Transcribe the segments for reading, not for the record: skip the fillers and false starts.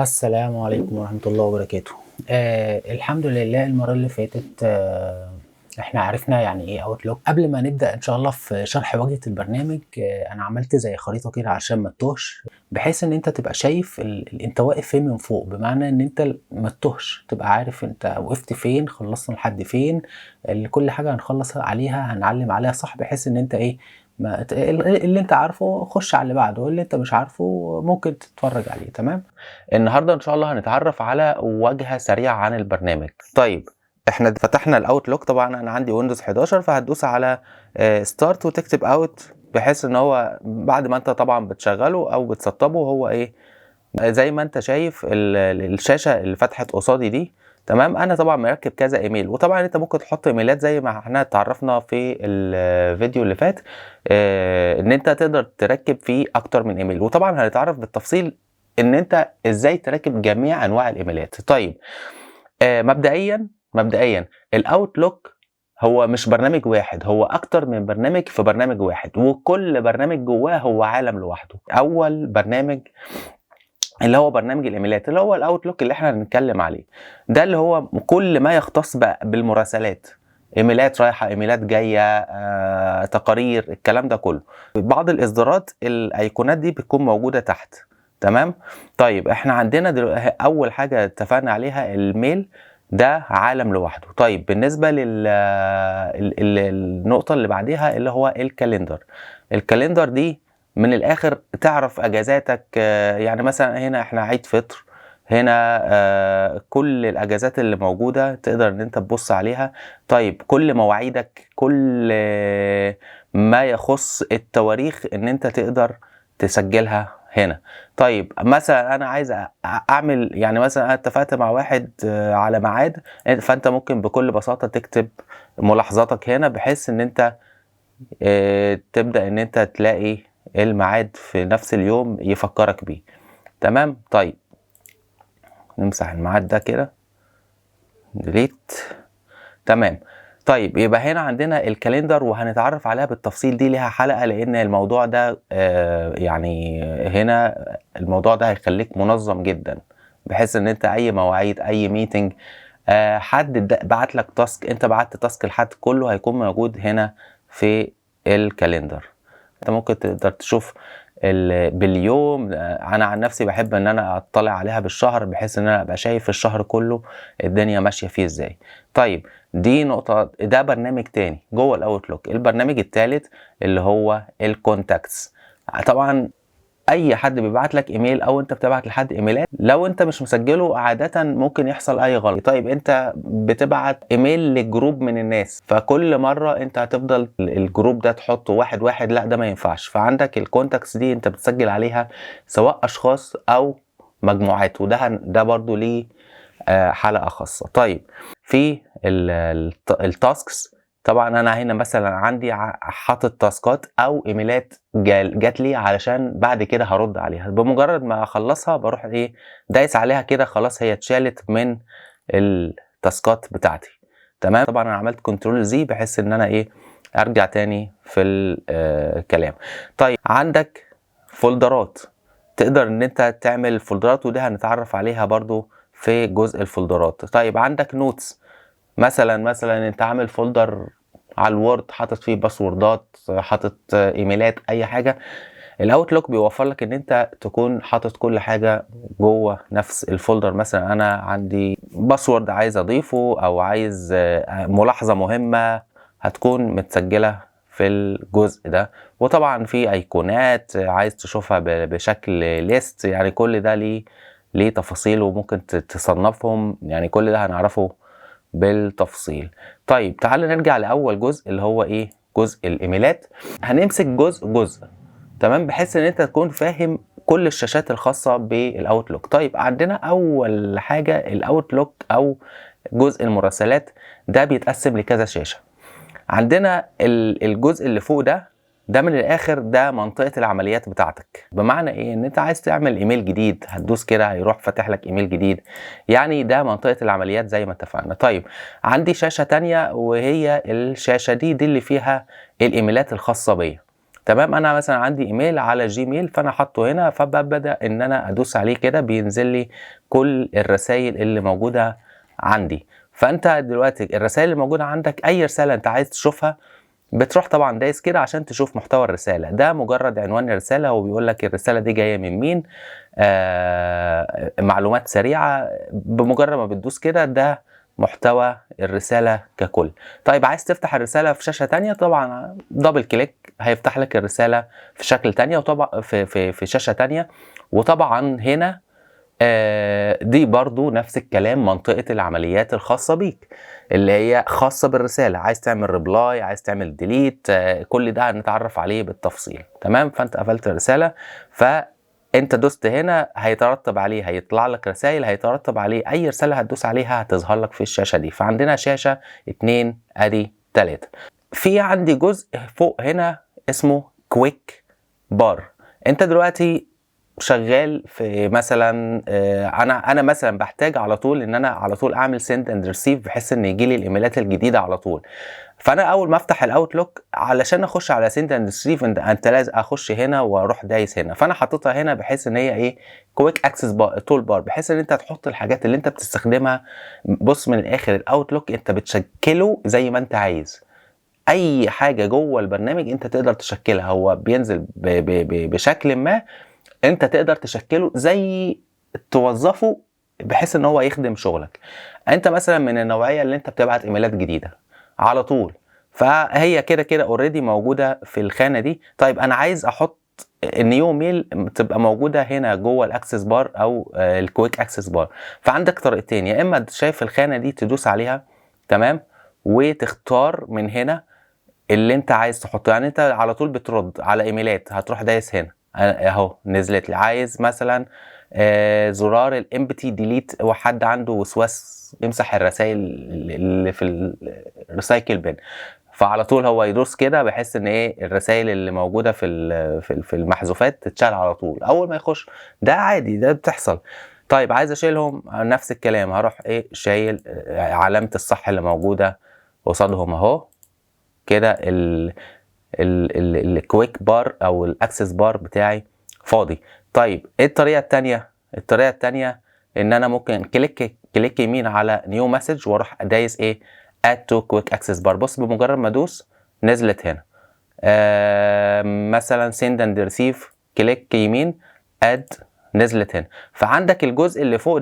السلام عليكم ورحمة الله وبركاته. الحمد لله المرة اللي فاتت إحنا عرفنا يعني إيه Outlook. قبل ما نبدأ إن شاء الله في شرح واجهة البرنامج، أنا عملت زي خريطة كده عشان ما تتوهش، بحيث إن أنت تبقى شايف أنت واقف فين من فوق، بمعنى إن أنت ما تتوهش، تبقى عارف أنت وقفت فين، خلصنا لحد فين، كل حاجة هنخلص عليها هنعلم عليها صح، بحيث إن أنت إيه ما ت اللي أنت عارفه خُش على اللي بعده، واللي أنت مش عارفه ممكن تتفرج عليه. تمام؟ النهارده ان شاء الله هنتعرف على واجهة سريعة عن البرنامج. طيب، احنا فتحنا الاوتلوك. طبعا انا عندي ويندوز 11، فهتدوس على ستارت وتكتب اوت، بحيث ان هو بعد ما انت طبعا بتشغله او بتسطبه هو ايه زي ما انت شايف الشاشة اللي فتحت قصادي دي. تمام، انا طبعا مركب كذا ايميل، وطبعا انت ممكن تحط ايميلات زي ما احنا اتعرفنا في الفيديو اللي فات، ان انت تقدر تركب فيه اكتر من ايميل، وطبعا هنتعرف بالتفصيل ان انت ازاي تركب جميع انواع الايميلات. طيب، مبدئيا الاوتلوك هو مش برنامج واحد، هو اكتر من برنامج في برنامج واحد، وكل برنامج جواه هو عالم لوحده. اول برنامج اللي هو برنامج الايميلات، اللي هو الاوتلوك اللي احنا هنتكلم عليه، ده اللي هو كل ما يختص بالمراسلات، ايميلات رايحه، ايميلات جايه، تقارير، الكلام ده كله. بعض الاصدارات الايقونات دي بتكون موجوده تحت. تمام. طيب، احنا عندنا اول حاجه اتفقنا عليها الميل، ده عالم لوحده. طيب، بالنسبه النقطه اللي بعديها اللي هو الكاليندر. الكاليندر دي من الاخر تعرف اجازاتك، يعني مثلا هنا احنا عيد فطر، هنا كل الاجازات اللي موجوده تقدر ان انت تبص عليها. طيب، كل مواعيدك، كل ما يخص التواريخ ان انت تقدر تسجلها هنا. طيب، مثلا انا عايز اعمل، يعني مثلا انا اتفقت مع واحد على ميعاد، فانت ممكن بكل بساطه تكتب ملاحظاتك هنا، بحيث ان انت تبدأ ان انت تلاقي الميعاد في نفس اليوم يفكرك بيه. تمام. طيب، نمسح الميعاد ده كده، ديليت. تمام. طيب، يبقى هنا عندنا الكاليندر، وهنتعرف عليها بالتفصيل، دي ليها حلقة، لان الموضوع ده يعني هنا الموضوع ده هيخليك منظم جدا، بحيث ان انت اي مواعيد، اي ميتنج، حد بعت لك تاسك، انت بعت تاسك لحد، كله هيكون موجود هنا في الكاليندر. انت ممكن تقدر تشوف باليوم. انا عن نفسي بحب ان انا اطلع عليها بالشهر، بحيث ان انا ابقى شايف الشهر كله الدنيا ماشية فيه ازاي. طيب، دي نقطة. ده برنامج تاني جوه الاوتلوك. البرنامج التالت اللي هو الكونتاكتس. طبعا اي حد بيبعت لك ايميل او انت بتبعت لحد ايميلات، لو انت مش مسجله عادة ممكن يحصل اي غلط. طيب، انت بتبعت ايميل لجروب من الناس، فكل مرة انت هتفضل الجروب ده تحطه واحد واحد، لا ده ما ينفعش. فعندك الكونتاكتس دي انت بتسجل عليها سواء اشخاص او مجموعات، ده برضو ليه حلقة خاصة. طيب، في التاسكس، طبعا انا هنا مثلا عندي حاطط تاسكات او ايميلات جات لي، علشان بعد كده هرد عليها. بمجرد ما اخلصها بروح ايه دايس عليها كده، خلاص هي اتشالت من التاسكات بتاعتي. تمام. طبعا انا عملت كنترول زي بحيث ان انا ايه ارجع تاني في الكلام. طيب، عندك فولدرات، تقدر ان انت تعمل فولدرات، ودي هنتعرف عليها برضو في جزء الفولدرات. طيب، عندك نوتس، مثلا انت عامل فولدر على الوورد، حاطط فيه باسوردات، حاطط ايميلات، اي حاجه. الاوتلوك بيوفر لك ان انت تكون حاطط كل حاجه جوه نفس الفولدر. مثلا انا عندي باسورد عايز اضيفه، او عايز ملاحظه مهمه، هتكون متسجله في الجزء ده. وطبعا في ايقونات عايز تشوفها بشكل ليست، يعني كل ده ليه تفاصيل، وممكن تصنفهم، يعني كل ده هنعرفه بالتفصيل. طيب، تعال نرجع لاول جزء اللي هو ايه جزء الايميلات. هنمسك جزء. تمام، بحيث ان انت تكون فاهم كل الشاشات الخاصة بالاوتلوك. طيب، عندنا اول حاجة الاوتلوك او جزء المراسلات، ده بيتقسم لكذا شاشة. عندنا الجزء اللي فوق ده من الاخر ده منطقة العمليات بتاعتك. بمعنى ايه؟ ان انت عايز تعمل ايميل جديد، هتدوس كده هيروح فاتح لك ايميل جديد، يعني ده منطقة العمليات زي ما اتفقنا. طيب، عندي شاشة تانية، وهي الشاشة دي اللي فيها الايميلات الخاصة بيا. تمام. انا مثلا عندي ايميل على جيميل فانا حاطه هنا، فببدا ان انا ادوس عليه كده بينزل لي كل الرسائل اللي موجوده عندي. فانت دلوقتي الرسائل اللي موجوده عندك، اي رساله انت عايز تشوفها بتروح طبعا دايس كده عشان تشوف محتوى الرساله. ده مجرد عنوان الرساله، هو بيقول لك الرساله دي جايه من مين، معلومات سريعه. بمجرد ما بتدوس كده ده محتوى الرساله ككل. طيب عايز تفتح الرساله في شاشه تانية، طبعا دبل كليك هيفتح لك الرساله في شكل تانية، وطبعا في شاشه تانية. وطبعا هنا دي برضو نفس الكلام، منطقة العمليات الخاصة بيك اللي هي خاصة بالرسالة. عايز تعمل ريبلاي، عايز تعمل ديليت، كل ده هنتعرف عليه بالتفصيل. تمام. فانت قفلت الرسالة، فانت دوست هنا هيترتب عليه، هيطلع لك رسائل، هيترتب عليه اي رسالة هتدوس عليها هتظهر لك في الشاشة دي. فعندنا شاشة 2 ادي 3. في عندي جزء فوق هنا اسمه كويك بار. انت دلوقتي شغال في مثلا انا مثلا بحتاج على طول ان انا على طول اعمل سند اند ريسيف بحيث ان يجي لي الايميلات الجديده على طول. فانا اول ما افتح الاوتلوك علشان اخش على سند اند ريسيف انت لازم اخش هنا واروح دايس هنا. فانا حاططها هنا بحيث ان هي ايه، كويك اكسس تول بار، بحيث ان انت تحط الحاجات اللي انت بتستخدمها. بص من الاخر الاوتلوك انت بتشكله زي ما انت عايز. اي حاجه جوه البرنامج انت تقدر تشكلها، هو بينزل بشكل ما انت تقدر تشكله زي توظفه بحيث ان هو يخدم شغلك. انت مثلا من النوعيه اللي انت بتبعت ايميلات جديده على طول، فهي كده كده اوريدي موجوده في الخانه دي. طيب انا عايز احط النيو ميل تبقى موجوده هنا جوه الاكسس بار او الكويك اكسس بار. فعندك طريقتين، يا اما شايف الخانه دي تدوس عليها تمام وتختار من هنا اللي انت عايز تحطه. يعني انت على طول بترد على ايميلات هتروح دايس هنا اهو نزلت لي. عايز مثلا زرار الامبتي ديليت، وحد عنده وسواس يمسح الرسائل اللي في الريسايكل بين، فعلى طول هو يدوس كده بحيث ان ايه الرسائل اللي موجوده في المحذوفات تتشال على طول اول ما يخش. ده عادي، ده بتحصل. طيب عايز اشيلهم نفس الكلام، هروح ايه شايل علامه الصح اللي موجوده قصادهم اهو كده. الكويك بار او الاكسس بار بتاعي فاضي. طيب ايه الطريقه الثانيه؟ الطريقه الثانيه ان انا ممكن كليك يمين على نيو مسج واروح دايس ايه اد تو كويك اكسس بار. بص بمجرد ما ادوس نزلت هنا. مثلا سند اند ريسيف كليك يمين اد نزلت هنا. فعندك الجزء اللي فوق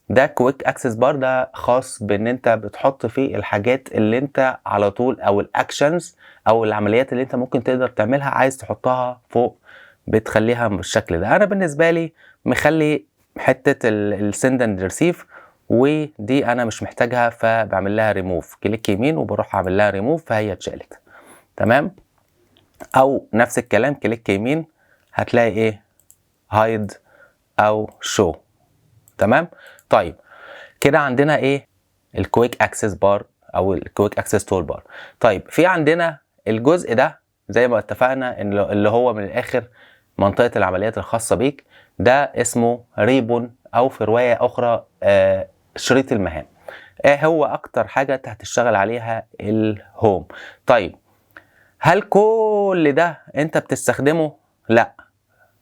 ده كويك اكسس بار، ده خاص بان انت بتحط فيه الحاجات اللي انت على طول او الاكشنز او العمليات اللي انت ممكن تقدر تعملها عايز تحطها فوق بتخليها بالشكل ده. انا بالنسبه لي مخلي حته السند اند ريسيف ودي انا مش محتاجها فبعمل لها ريموف، كليك يمين وبروح اعمل لها ريموف فهي اتشالت. تمام. او نفس الكلام كليك يمين هتلاقي ايه هايد او شو. تمام. طيب كده عندنا ايه الكويك اكسس بار او الكويك اكسس تول بار. طيب في عندنا الجزء ده زي ما اتفقنا ان اللي هو من الاخر منطقة العمليات الخاصة بيك، ده اسمه ريبون او في رواية اخرى شريط المهام. هو اكتر حاجة انت هتشتغل عليها الهوم. طيب هل كل ده انت بتستخدمه؟ لا.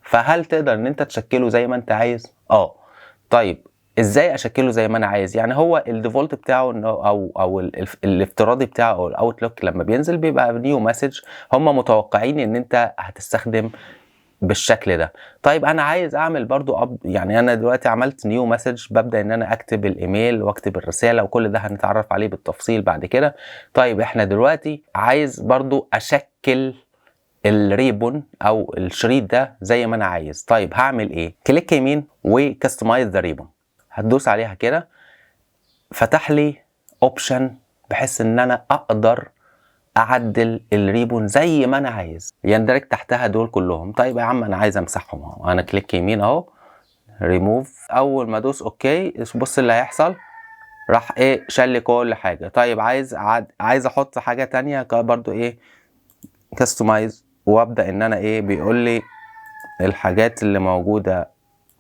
فهل تقدر ان انت تشكله زي ما انت عايز؟ طيب ازاي اشكله زي ما انا عايز؟ يعني هو الديفولت بتاعه او الافتراضي بتاعه او الاوتلوك لما بينزل بيبقى نيو مسج، هم متوقعين ان انت هتستخدم بالشكل ده. طيب انا عايز اعمل برضو يعني انا دلوقتي عملت نيو مسج، ببدا ان انا اكتب الايميل واكتب الرساله وكل ده هنتعرف عليه بالتفصيل بعد كده. طيب احنا دلوقتي عايز برضو اشكل الريبون او الشريط ده زي ما انا عايز. طيب هعمل ايه؟ كليك يمين وكستمايز ذا ريبون، هتدوس عليها كده فتح لي اوبشن بحيث ان انا اقدر اعدل الريبون زي ما انا عايز، يندرج تحتها دول كلهم. طيب يا عم انا عايز امسحهم اهو، انا كليك يمين اهو ريموف، اول ما ادوس اوكي بص اللي هيحصل راح ايه شال لي كل حاجه. طيب عايز احط حاجه تانية برضو ايه كستمايز، وابدا ان انا ايه بيقول لي الحاجات اللي موجوده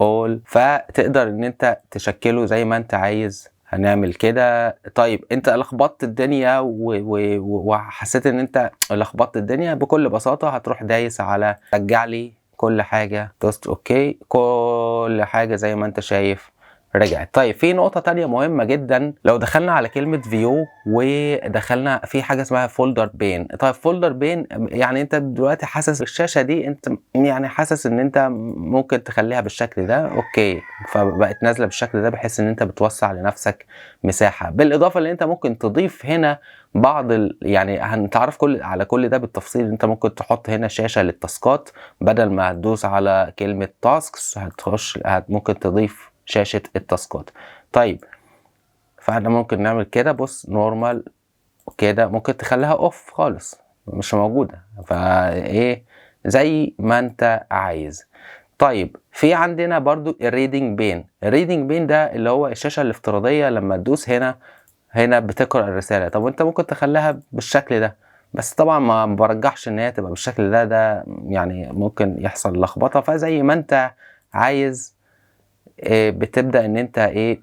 all، فتقدر ان انت تشكله زي ما انت عايز هنعمل كده. طيب انت لخبطت الدنيا وحسيت ان انت لخبطت الدنيا، بكل بساطة هتروح دايس على رجع لي كل حاجة، دوست اوكي، كل حاجة زي ما انت شايف رجعت. طيب في نقطة تانية مهمة جدا، لو دخلنا على كلمة فيو ودخلنا في حاجة اسمها فولدر بين. طيب فولدر بين يعني انت دلوقتي حاسس الشاشة دي، انت يعني حاسس ان انت ممكن تخليها بالشكل ده، اوكي، فبقت نازلة بالشكل ده بحيث ان انت بتوسع لنفسك مساحة. بالاضافة ان انت ممكن تضيف هنا بعض يعني هنتعرف على كل ده بالتفصيل. انت ممكن تحط هنا شاشة للتاسكات، بدل ما هتدوس على كلمة تاسكس هتخش ممكن تضيف شاشة التاسكات. طيب فاحنا ممكن نعمل كده، بص نورمال كده، ممكن تخليها اوف خالص مش موجودة، فايه زي ما انت عايز. طيب في عندنا برضو الريدنج بين. الريدنج بين ده اللي هو الشاشة الافتراضية، لما تدوس هنا بتقرأ الرسالة. طب وانت ممكن تخليها بالشكل ده، بس طبعا ما برجحش ان هي تبقى بالشكل ده يعني ممكن يحصل لخبطة. فزي ما انت عايز بتبدأ ان انت ايه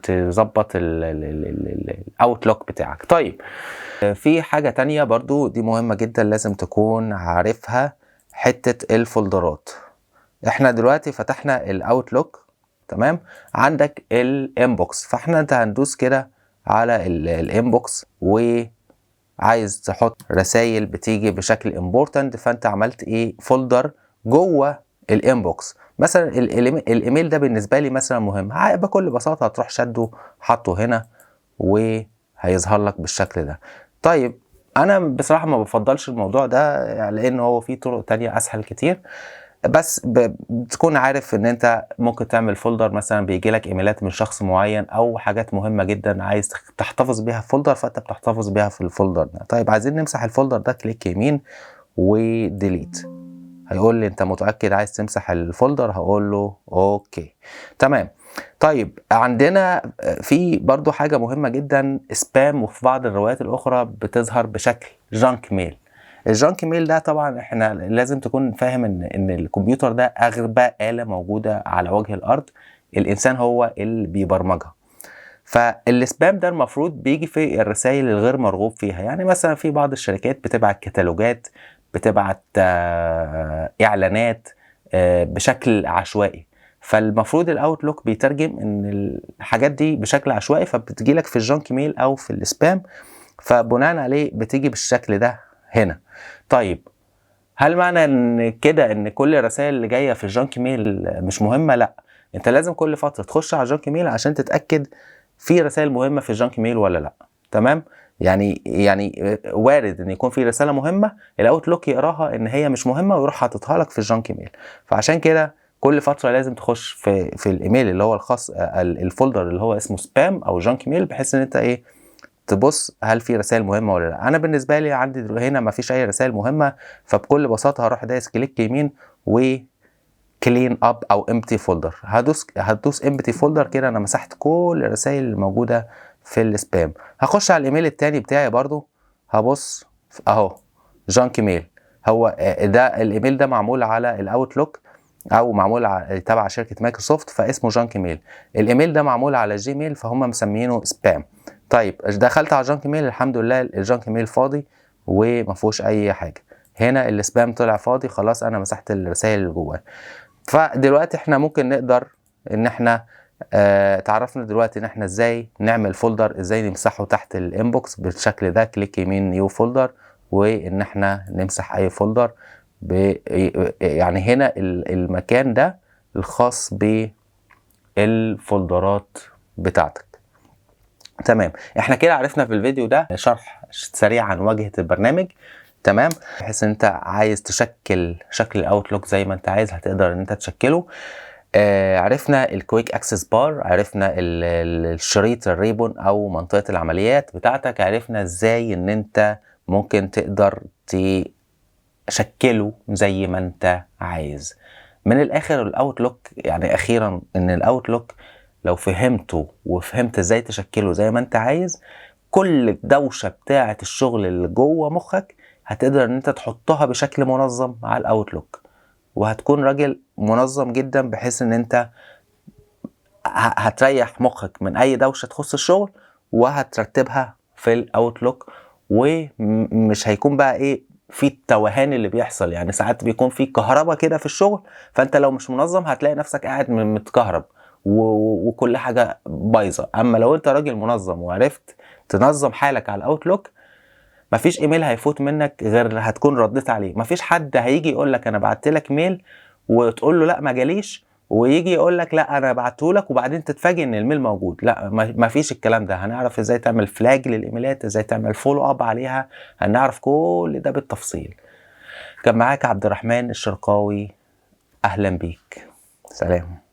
تظبط الاوتلوك بتاعك. طيب في حاجة تانية برضو دي مهمة جدا لازم تكون عارفها، حتة الفولدرات. احنا دلوقتي فتحنا الاوتلوك، تمام، عندك الانبوكس، فاحنا انت هندوس كده على الانبوكس وعايز تحط رسائل بتيجي بشكل امبورتنت، فانت عملت ايه فولدر جوه الانبوكس. مثلا الايميل ده بالنسبه لي مثلا مهم، بكل بساطه هتروح شده حطه هنا وهيظهر لك بالشكل ده. طيب انا بصراحه ما بفضلش الموضوع ده يعني، لان هو في طرق تانية اسهل كتير، بس بتكون عارف ان انت ممكن تعمل فولدر مثلا بيجي لك ايميلات من شخص معين او حاجات مهمه جدا عايز تحتفظ بيها في فولدر، فانت بتحتفظ بيها في الفولدر ده. طيب عايزين نمسح الفولدر ده، كليك يمين وديليت. هيقول لي انت متاكد عايز تمسح الفولدر؟ هقول له اوكي تمام. طيب عندنا في برضو حاجه مهمه جدا، سبام، وفي بعض الروايات الاخرى بتظهر بشكل جانك ميل. الجانك ميل ده طبعا احنا لازم تكون فاهم ان الكمبيوتر ده اغبى آلة موجودة على وجه الارض، الانسان هو اللي بيبرمجها. فالسبام ده المفروض بيجي في الرسائل الغير مرغوب فيها. يعني مثلا في بعض الشركات بتبعت كتالوجات، بتبعت اعلانات بشكل عشوائي، فالمفروض الاوتلوك بيترجم ان الحاجات دي بشكل عشوائي فبتجيلك في الجانك ميل او في السبام، فبناء عليه بتيجي بالشكل ده هنا. طيب هل معنى ان كده ان كل الرسائل اللي جايه في الجانك ميل مش مهمه؟ لا، انت لازم كل فتره تخش على الجانك ميل عشان تتاكد في رسائل مهمه في الجانك ميل ولا لا. تمام، يعني وارد ان يكون في رساله مهمه الاوتلوك يقراها ان هي مش مهمه ويروح حاططها لك في الجانك ميل. فعشان كده كل فتره لازم تخش في الايميل اللي هو الخاص الفولدر اللي هو اسمه سبام او جانك ميل، بحيث ان انت ايه تبص هل في رسائل مهمه ولا لا. انا بالنسبه لي عندي هنا ما فيش اي رسائل مهمه، فبكل بساطه هروح دايس كليك يمين و كلين اب او امبتي فولدر. هدوس امبتي فولدر كده، انا مسحت كل الرسائل اللي موجوده في السبام. هخش على الايميل التاني بتاعي برضو، هبص اهو جانك ميل. هو ده الايميل ده معمول على الاوتلوك او معمول تبع شركه مايكروسوفت فاسمه جانك ميل. الايميل ده معمول على جيميل فهم مسمينه سبام. طيب دخلت على جانك ميل، الحمد لله الجانك ميل فاضي وما فيهوش اي حاجه. هنا السبام طلع فاضي، خلاص انا مسحت الرسائل اللي جواه. فدلوقتي احنا ممكن نقدر ان احنا تعرفنا دلوقتي ان احنا ازاي نعمل فولدر، ازاي نمسحه تحت الانبوكس بالشكل ده، كليك يمين نيو فولدر، وان احنا نمسح اي فولدر يعني هنا المكان ده الخاص بالفولدرات بتاعتك. تمام، احنا كده عرفنا في الفيديو ده شرح سريع عن واجهة البرنامج، تمام، بحيث ان انت عايز تشكل شكل الاوتلوك زي ما انت عايز هتقدر ان انت تشكله. عرفنا الكويك اكسس بار، عرفنا الشريط الريبون او منطقة العمليات بتاعتك، عرفنا ازاي ان انت ممكن تقدر تشكله زي ما انت عايز. من الاخر الاوتلوك يعني اخيرا ان الاوتلوك لو فهمته وفهمت ازاي تشكله زي ما انت عايز، كل الدوشة بتاعة الشغل اللي جوه مخك هتقدر ان انت تحطها بشكل منظم على الاوتلوك، وهتكون راجل منظم جدا بحيث ان انت هتريح مخك من اي دوشه تخص الشغل، وهترتبها في الاوتلوك، ومش هيكون بقى ايه في التوهان اللي بيحصل. يعني ساعات بيكون في كهرباء كده في الشغل، فانت لو مش منظم هتلاقي نفسك قاعد متكهرب وكل حاجه بايظه. اما لو انت راجل منظم وعرفت تنظم حالك على الاوتلوك، مفيش ايميل هيفوت منك غير هتكون رديت عليه. مفيش حد هيجي يقول لك انا بعت لك ميل وتقول له لا ما جاليش، ويجي يقول لك لا انا بعته لك وبعدين تتفاجئ ان الميل موجود. لا، مفيش الكلام ده. هنعرف ازاي تعمل فلاج للايميلات، ازاي تعمل فولو اب عليها، هنعرف كل ده بالتفصيل. كان معاك عبد الرحمن الشرقاوي، اهلا بيك، سلام.